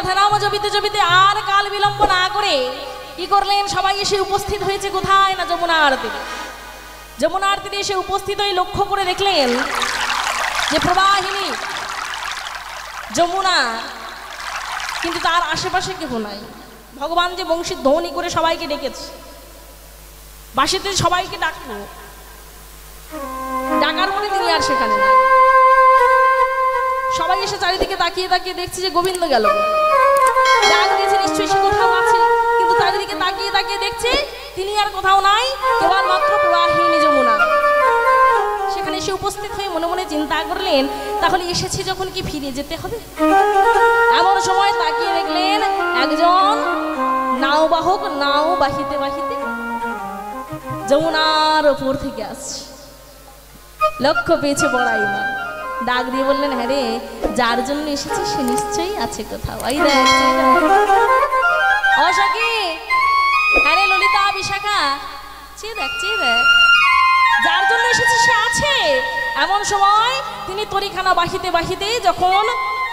রাধা নাম জপিতে জপিতে আর কাল বিলম্ব না করে কি করলেন, সবাই এসে উপস্থিত হয়েছে কোথায় না যমুনার তীরে। যমুনার তীরে এসে উপস্থিত হয়ে লক্ষ্য করে দেখলেন যে প্রবাহিনী যমুনা, কিন্তু তার আশেপাশে কেউ নাই। ভগবান যে বংশীর ধ্বনি করে সবাইকে ডেকেছে, বাঁশিতে সবাইকে ডাকলো, ডাকার পরে তিনি আর সেখানে নাই। সবাই এসে চারিদিকে তাকিয়ে তাকিয়ে দেখছে যে গোবিন্দ গেল, ডাক দিয়েছে নিশ্চয়ই সে কোথাও আছে, কিন্তু চারিদিকে তাকিয়ে তাকিয়ে দেখছে তিনি আর কোথাও নাই, কেবলমাত্র প্রবাহিনী যমুনা। সেখানে এসে উপস্থিত হয়ে মনে মনে চিন্তা করলেন, তাহলে এসেছি যখন কি ফিরে যেতে হবে? এমন সময় তাকিয়ে দেখলেন একজন নাও বাহক নাও বাহিতে বাহিতে যমুনার ওপর থেকে আসছে। লক্ষ্য পেয়েছে বড়াই মা, ডাক দিয়ে বললেন, হ্যাঁ রে, যার জন্য এসেছি সে নিশ্চয়ই আছে কোথাও। এই দেখ অসখী, হ্যাঁ রে ললিতা বিশাখা, চেয়ে দেখ চেয়ে দেখ, যার জন্য এসেছি সে আছে। এমন সময় তিনি তরিখানা বাহিতে বাহিতে যখন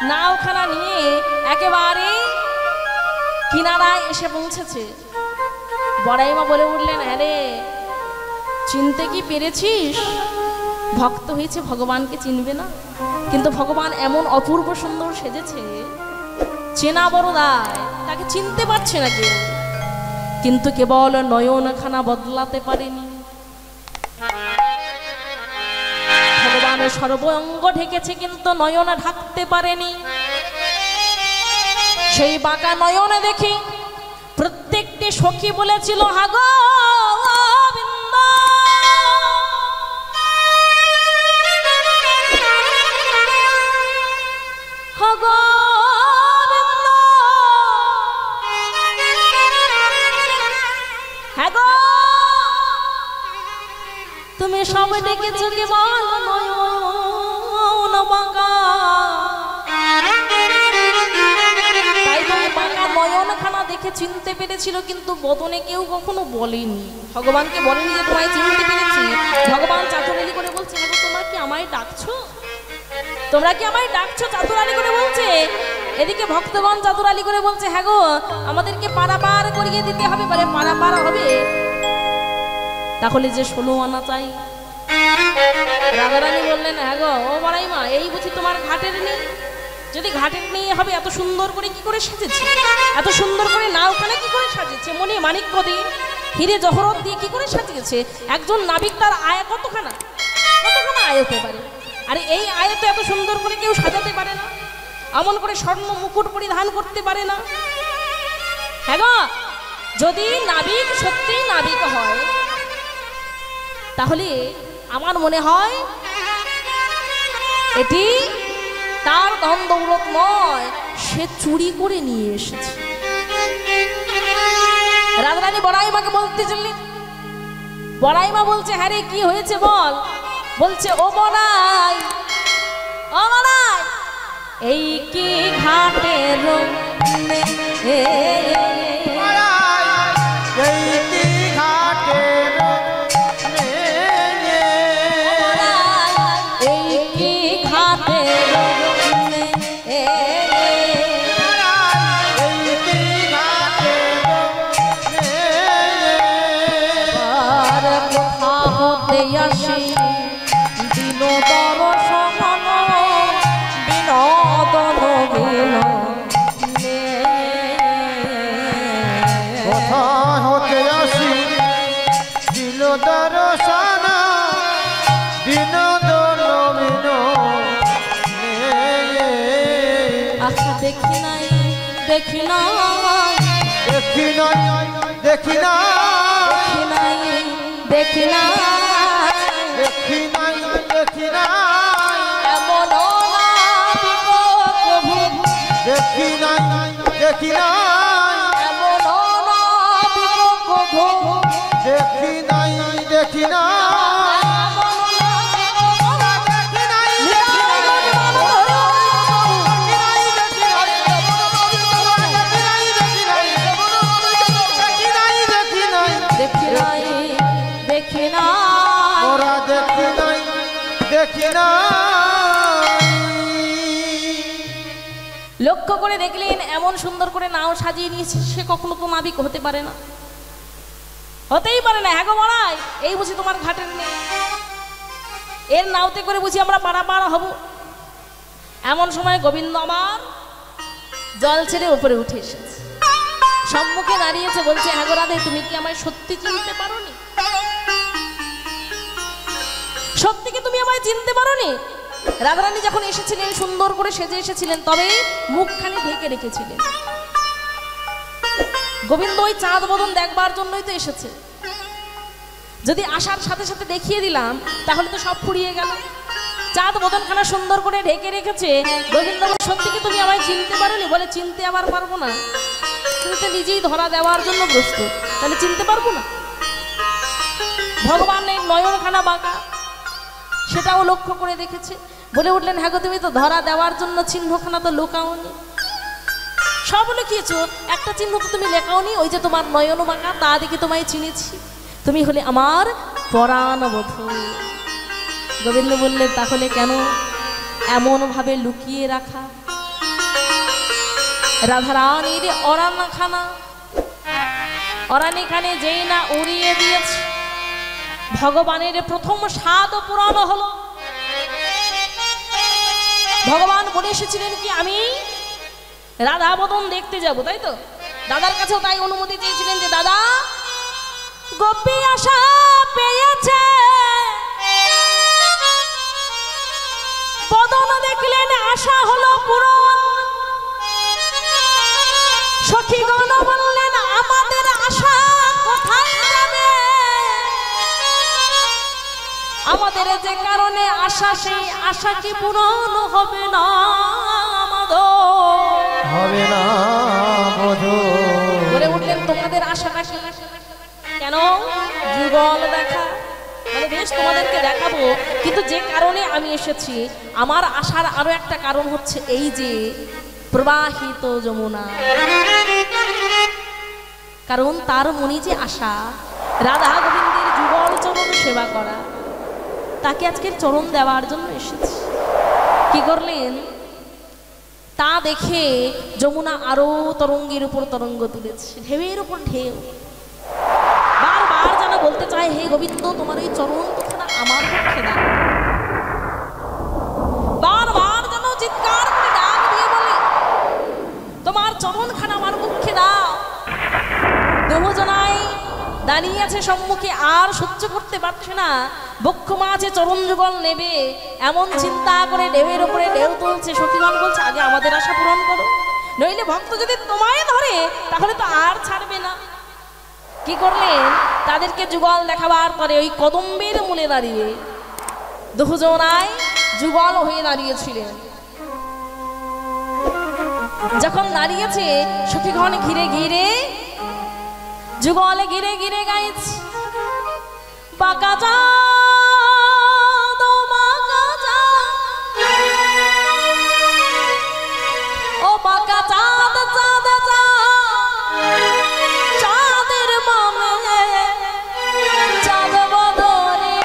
নাওখানা নিয়ে একেবারে কিনারায় এসে পৌঁছেছে, বড়াইমা বলে উঠলেন, হ্যাঁ রে, চিনতে কি পেরেছিস? ভক্ত হয়েছে ভগবানকে চিনবে না? কিন্তু ভগবান এমন অপূর্ব সুন্দর সেজেছে, চেনা বড় দায়, তাকে চিনতে পারছে না কেউ। কিন্তু কেবল নয়নখানা বদলাতে পারেনি। ভগবানের সর্বঙ্গ ঢেকেছে কিন্তু নয়ন ঢাকতে পারেনি। সেই বাঁকা নয়নে দেখি প্রত্যেকটি সখী বলেছিল, হাগো গোবিন্দ, হাগো গোবিন্দ, হাগো তুমি সব ডেকেছো কেবল নয়ন বাঁকা। তাই তুমি বাঁকা নয়নখানা দেখে চিনতে পেরেছিল, কিন্তু বদনে কেউ কখনো বলেনি, ভগবানকে বলেনি যে তোমায় চিনতে পেরেছি। ভগবান চাতুরালি করে বলছে, হ্যাঁ তোমরা কি আমায় ডাকছো? তোমরা কি আমায় ডাকছো? চাতুরালি করে বলছে। এদিকে ভক্তগণ চাতুরালি করে বলছে, হ্যাঁ গো, আমাদেরকে পারাপার করিয়ে দিতে হবে। বলে পারাপার হবে তাহলে যে 16 আনা চাই। রাধারানী বললেন, হ্যাঁ গো ও বড়াই মা, এই বুঝি তোমার ঘাটের নেই? যদি ঘাটের নিয়ে হবে, এত সুন্দর করে কি করে সাজেছে, এত সুন্দর করে নাওখানা কি করে সাজেছে, মনে মানিক্য দিয়ে হিরে জহরত দিয়ে কি করে সাজিয়েছে। একজন নাবিক তার আয় কতখানা কতখানা আয় হতে পারে, আরে এই আয় তো এত সুন্দর করে কেউ সাজাতে পারে না, এমন করে স্বর্ণ মুকুট পরিধান করতে পারে না। হ্যাঁ গো, যদি নাবিক সত্যিই নাবিক হয়, তাহলে আমার মনে হয় এটি তার ধন দৌলত নয়, সে চুরি করে নিয়ে এসেছে। রাধারানী বড়াইমাকে বলতে চললেন, বড়াইমা বলছে, হ্যাঁ রে কি হয়েছে বল? বলছে, ও বড়াই, ও বড়াই, এই কি ঘাটের দেখি নাই দেখি নাই দেখি নাই দেখি নাই দেখি নাই দেখি নাই দেখি নাই এমন প্রভু দেখি নাই দেখি নাই এমন প্রভু দেখি নাই দেখি নাই লক্ষ্য করে দেখলেন এমন সুন্দর করে নাও সাজিয়ে নিয়েছে, সে কখনো তো নাবিক হতে পারে না, হতেই পারে না। হ্যাঁ গো মহারাজ, এই বুঝি তোমার ঘাটের নেই, এর নাওতে করে বুঝি আমরা পারাপার হব। এমন সময় গোবিন্দ আমার জল ছেড়ে উপরে উঠে এসেছে, সম্মুখে দাঁড়িয়েছে, বলছে হ্যাঁ গো রাধে, তুমি কি আমায় সত্যি চিনতে পারোনি? সত্যি কি তুমি আমায় চিনতে পারোনি? রাধারানী যখন এসেছিলেন সুন্দর করে সেজে এসেছিলেন, তবে মুখখানি ঢেকে রেখেছিলেন। গোবিন্দ ওই চাঁদ বদন দেখবার জন্যই তো এসেছে, যদি আসার সাথে সাথে দেখিয়ে দিলাম তাহলে তো সব ফুরিয়ে গেল। চাঁদ বদনখানা সুন্দর করে ঢেকে রেখেছে। গোবিন্দ বলে সত্যি কি তুমি আমায় চিনতে পারোনি? বলে চিনতে আবার পারবো না, তুমি তো নিজেই ধরা দেওয়ার জন্য প্রস্তুত, তাহলে চিনতে পারবো না। ভগবানের নয়নখানা বাঁকা, সেটাও লক্ষ্য করে দেখেছে, বলে উঠলেন হ্যাঁ গো, তুমি তো ধরা দেওয়ার জন্য চিহ্নখানা তো লুকাওনি, সব লুকিয়েছো, একটা চিহ্ন তো তুমি লেখাওনি, ওই যে তোমার নয়ন বাঁকা, তা দেখে তোমায় চিনেছি, তুমি হলে আমার পরাণবধূ। গোবিন্দ বললেন তাহলে কেন এমন ভাবে লুকিয়ে রাখা? রাধারানীর অরানখানা, অরানিখানে যেই না উড়িয়ে দিয়েছে, ভগবানের প্রথম স্বাদ পূরণ হলো। ভগবান বলে এসেছিলেন কি আমি রাধা বদন দেখতে যাব, তাই তো? দাদার কাছেও তাই অনুমতি চেয়েছিলেন যে দাদা, গোপী আশা পেয়েছে, বদন দেখলেন আশা হলো পূরণ। সখীগণ বললেন আমাদের আশা কোথায় যাবে? আমাদের যে কারণে আশা, সেই আশা কি পূরণ হবে না? হবে না বধূ। বলে উঠলেন তোমাদের আশাটা কি? কেন? যুগল দেখা, মানে বেশ তোমাদেরকে দেখাবো, কিন্তু যে কারণে আমি এসেছি, আমার আশার আরো একটা কারণ হচ্ছে এই যে প্রবাহিত যমুনা, কারণ তার মনে যে আশা রাধা গোবিন্দের যুগল চরণ সেবা করা, তাকে আজকের চরণ দেওয়ার জন্য এসেছি। কি করলেন? তা দেখে যমুনা আরো তরঙ্গের উপর তরঙ্গ তুলেছে, ঢেউয়ের উপর ঢেউ। বারবার যেন বলতে চায় হে গোবিন্দ, তোমার ওই চরণ দুখানা আমার পক্ষে দাও। বারবার যেন চিৎকার করে ডাক দিয়ে বলে তোমার চরণখানা আমার পক্ষে দাও। দুজনাই দাঁড়িয়ে আছে সম্মুখে, আর সহ্য করতে পারছে না, বক্ষ মাঝে চরণ যুগল নেবে এমন চিন্তা করে ঢেউয়ের উপরে ঢেউ তুলছে। সখীগণ বলছে আগে আমাদের আশা পূরণ করো, নইলে ভক্ত যদি তোমায় ধরে তাহলে তো আর ছাড়বে না। কি করলেন? তাদেরকে যুগল দেখাবার পরে ওই কদম্বের মূলে দাঁড়িয়ে দুজনাই যুগল হয়ে দাঁড়িয়েছিলেন। যখন দাঁড়িয়েছে সখীগণ ঘিরে ঘিরে যুগলে ঘিরে ঘিরে গাইছে বাঁকা চাঁদ, বাঁকা চাঁদ, ও বাঁকা চাঁদ, চাঁদ চাঁদের মামে চাঁদ বদনে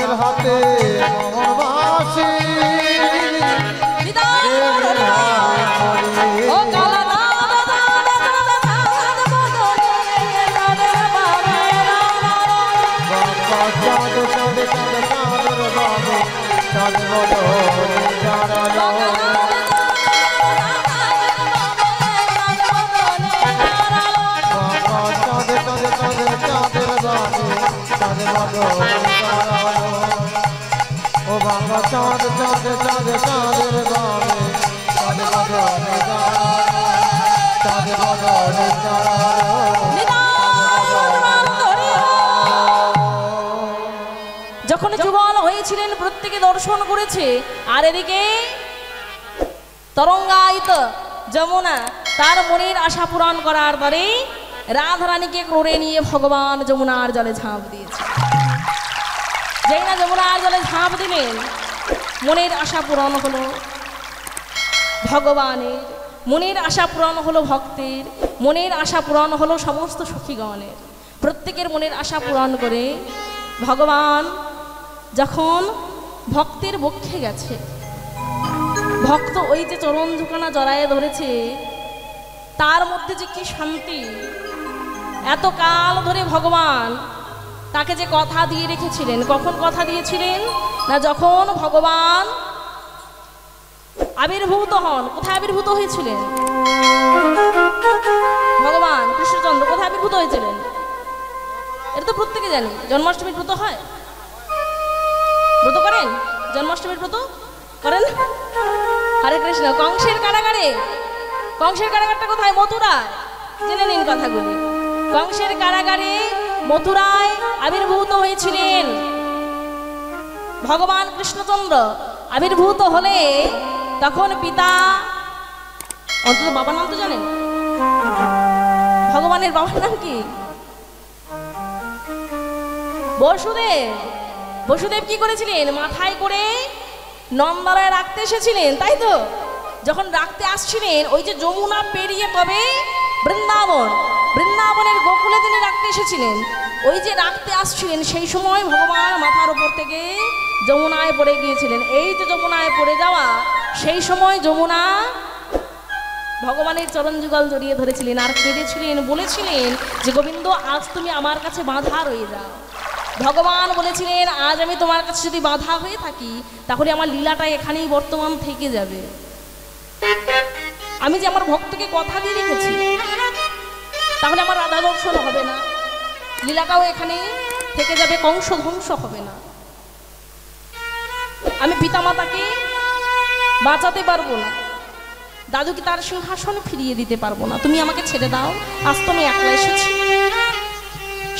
রাগের হাতে মোহন বাসি ও কালা চাঁদ চাঁদ চাঁদ চাঁদের বাবু চাঁদ ও বাংলা চাঁদ চাঁদ চাঁদ চাঁদের বাবু চাঁদ যখন যুগল হয়েছিলেন প্রত্যেকে দর্শন করেছে আর এদিকে তরঙ্গায়িত যমুনা তার মনের আশা পূরণ করার পরে রাধারানীকে করে নিয়ে ভগবান যমুনার জলে ঝাঁপ দিয়েছে। যেই না যমুনার জলে ঝাঁপ দিলেন মনের আশা পূরণ হলো ভগবানের, মনের আশা পূরণ হলো ভক্তের, মনের আশা পূরণ হলো সমস্ত সখীগণের। প্রত্যেকের মনের আশা পূরণ করে ভগবান যখন ভক্তের বক্ষে গেছে, ভক্ত ওই যে চরণ ঝুঁকানা জড়ায়ে ধরেছে, তার মধ্যে যে কি শান্তি। এত কাল ধরে ভগবান তাকে যে কথা দিয়ে রেখেছিলেন, কখন কথা দিয়েছিলেন না যখন ভগবান আবির্ভূত হন। কোথায় আবির্ভূত হয়েছিলেন ভগবান কৃষ্ণচন্দ্র? কোথায় আবির্ভূত হয়েছিলেন? এটা তো প্রত্যেকে জানি। জন্মাষ্টমীর ব্রত হয়, ব্রত করেন? জন্মাষ্টমীর ব্রত করেন? হরে কৃষ্ণ। কংসের কারাগারে, কংসের কারাগারটা কোথায়? মথুরায়। জেনে নিন কথাগুলি। কংসের কারাগারে মথুরায় আবির্ভূত হয়েছিলেন ভগবান কৃষ্ণচন্দ্র। আবির্ভূত হলে তখন পিতা, অন্তত বাবার নাম তো জানেন? ভগবানের বাবার নাম কি? বসুদেব। বসুদেব কি করেছিলেন? মাথায় করে নন্দালয়ে রাখতে এসেছিলেন, তাই তো? যখন রাখতে আসছিলেন ওই যে যমুনা পেরিয়ে তবে বৃন্দাবন, বৃন্দাবনের গোকুলে তিনি রাখতে এসেছিলেন। ওই যে রাখতে আসছিলেন সেই সময় ভগবান মাথার উপর থেকে যমুনায় পড়ে গিয়েছিলেন। এই যে যমুনায় পড়ে যাওয়া, সেই সময় যমুনা ভগবানের চরণ যুগল জড়িয়ে ধরেছিলেন আর কেঁদেছিলেন, বলেছিলেন যে গোবিন্দ আজ তুমি আমার কাছে বাঁধা রয়ে যাও। ভগবান বলেছিলেন আজ আমি তোমার কাছে যদি বাধা হয়ে থাকি তাহলে আমার লীলাটা এখানেই বর্তমান থেকে যাবে। আমি যে আমার ভক্তকে কথা দিয়ে রেখেছি তাহলে আমার রাধা দর্শন হবে না, লীলাটাও এখানে থেকে যাবে, কংস ধ্বংস হবে না। আমি পিতামাতাকে বাঁচাতে পারবো না, দাদুকে তার সিংহাসন ফিরিয়ে দিতে পারবো না, তুমি আমাকে ছেড়ে দাও। আজ তো আমি একলা এসেছি,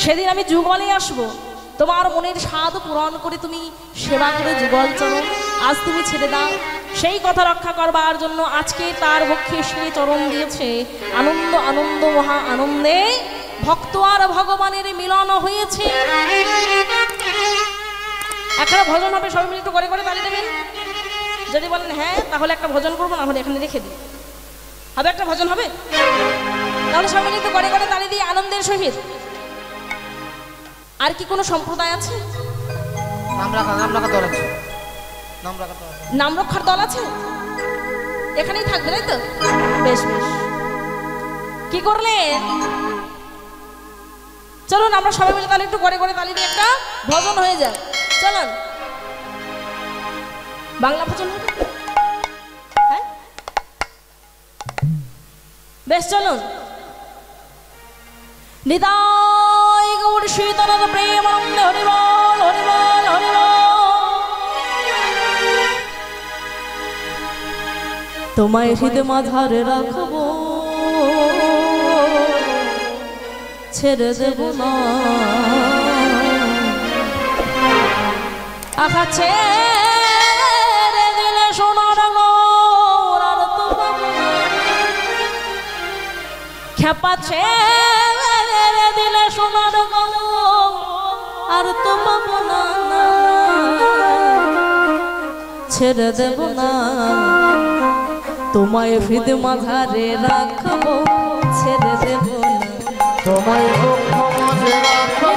সেদিন আমি যুগলে আসবো, তোমার মনের স্বাদ পূরণ করে তুমি সেবা করে যুগল চরণ আজ তুমি ছেড়ে দাও। সেই কথা রক্ষা করবার জন্য আজকে তার বক্ষে সে চরণ দিয়েছে। আনন্দ আনন্দ মহা আনন্দে ভক্ত আর ভগবানের মিলন হয়েছে। একটা ভজন হবে, সবাই মিলে একটু করে করে তালি দেবেন। যদি বলেন হ্যাঁ তাহলে একটা ভজন করবো, না হলে এখানে রেখে দিই। হবে একটা ভজন হবে, তাহলে সবাই মিলে একটু করে করে তালি দিয়ে আনন্দের সহিত। আর কি কোনো সম্প্রদায় আছে? নাম রাখা দল আছে, নাম রক্ষার দল আছে, এখানেই থাকবে তাই তো? বেশ বেশ। কি করলেন? চলুন আমরা সবাই মিলে তাহলে একটু করে করে তালি দিয়ে একটা ভজন হয়ে যায়। চলুন বাংলা ভজন হবে, হ্যাঁ বেশ চলুন। নিতাই গৌর সীতানাথ প্রেমানন্দে হরি বল হরি বল হরি বল। তোমায় হৃদয় মাঝারে রাখবো, ছেড়ে দেব না। আখা ছেড়ে দিলে সোনার গৌর আর তো পাবো না, খেপা ছেড়ে দিলে সোনার গৌর আর তো পাবো না, ছেড়ে দেব না। তোমায় হৃদয় মাঝারে রাখবো, ছেড়ে দেব না। তোমায় মাঝে রাখবো,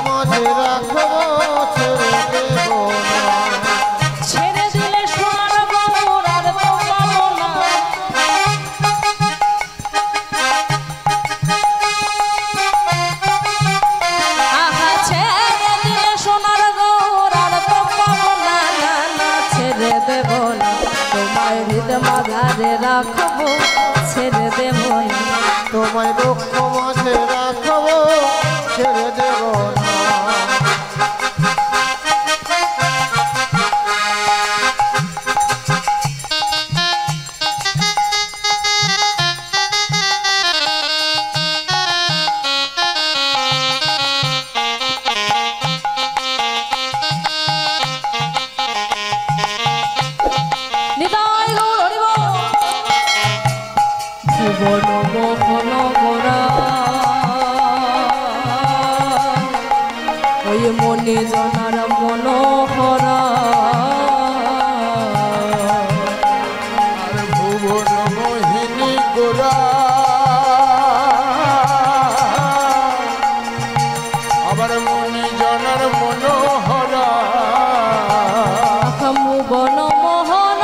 মাঝে রাখবো ছেড়ে দেব না ছেড়ে দিলে সোনার গৌর আর তো পাবো না আহা ছেড়ে দিলে সোনার গৌর আর তো পাবো না না না ছেড়ে দেব না তোমায় হৃদয় মাঝারে রাখবো ছেড়ে দেব না তোমায় বক্ষ মাঝে রাখবো ছেড়ে দেব না নিতাই গৌর হরি বল ভুবন মোহন গোরা ওই মনে জনার মনোহরা আর ভুবন মোহিনী গোরা আবার মনি জনার মনোহরা ভুবন মোহন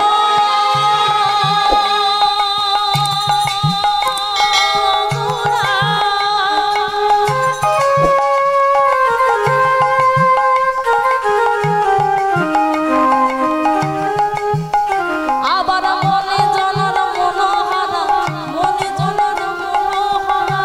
আবার মনে জনার মনোহরা মনে জনার মনোহরা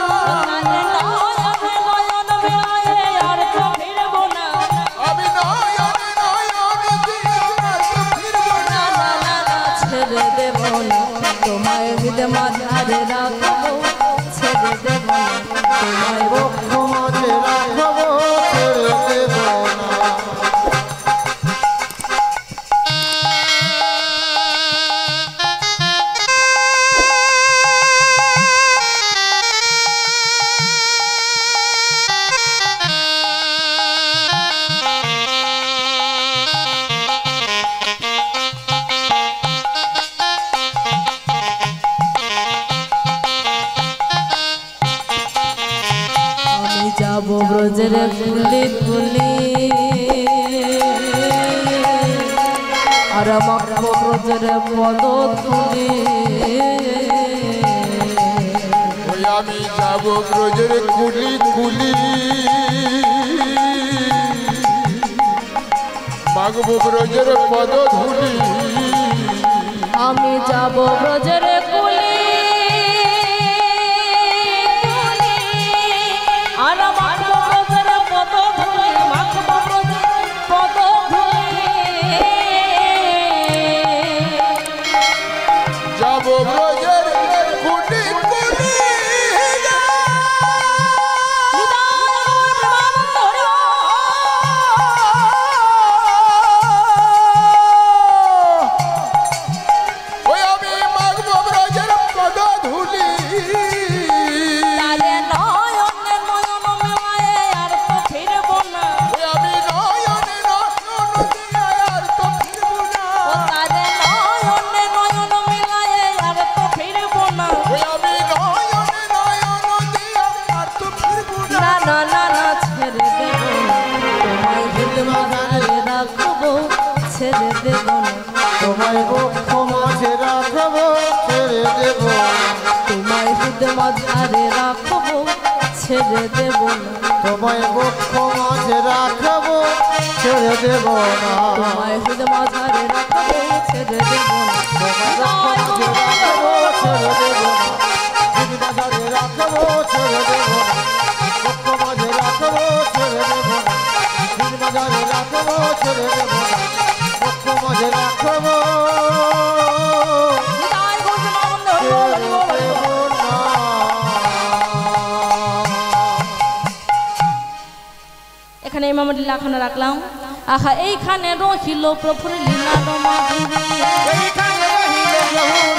তারে নয়নে নয়ন মিলায়ে আর তো ফিরব না তারে নয়নে নয়ন মিলায়ে আর তো ফিরব না না না না না ছেড়ে দেব না তোমায় হৃদয় মাঝারে রাখবো ছেড়ে দেব না তোমায় বক্ষ মাঝে রাখবো ছেড়ে দেব না আমি যাব ব্রজের ফুলি ফুলি আর মাখব ব্রজের পদ তুলি ওই আমি যাব ব্রজের কুলি কুলি মাগব ব্রজের পদ ধুলি আমি যাব ব্রজের কুলি আর মাখব ব্রজের পদ ধুলি মাখব ব্রজের পদ ধুলি যাব ব্রজের কুলি কুলি ওই আমি মাগব ব্রজের পদ ধুলি তারে নয়নে নয়ন মিলায়ে আর তো ফিরব না ওই আমি নয়নে নয়ন দিয়া আর তো ফিরব না ও তারে নয়নে নয়ন মিলায়ে আর তো ফিরব না ওই আমি নয়নে নয়ন দিয়া আর তো ফিরব না না না না না ছেড়ে দেব না তোমায় হৃদয় মাঝারে রাখবো ছেড়ে দেব না তোমায় বক্ষ মাঝে রাখবো ছেড়ে দেব না তোমায় হৃদয় মাঝারে রাখবো ছেড়ে দেব না তোমায় বক্ষ মাঝে রাখবো ছেড়ে দেব না তোমায় হৃদয় মাঝারে রাখবো ছেড়ে দেব না তোমায় বক্ষ মাঝে রাখবো ছেড়ে দেব না তুমি বাজারে রাখবো ছেড়ে দেব না বক্ষ মাঝে রাখবো ছেড়ে দেব না তুমি বাজারে রাখবো ছেড়ে দেব না বক্ষ মাঝে রাখবো নিতাই গৌর প্রেমানন্দে হরি বল, হরি বল, হরি বল। এখানে ইমামতি লাখানা রাখলাম আহা এইখানে রহিল প্রভুর লীলা মাধুরী এইখানে রহিল প্রভুর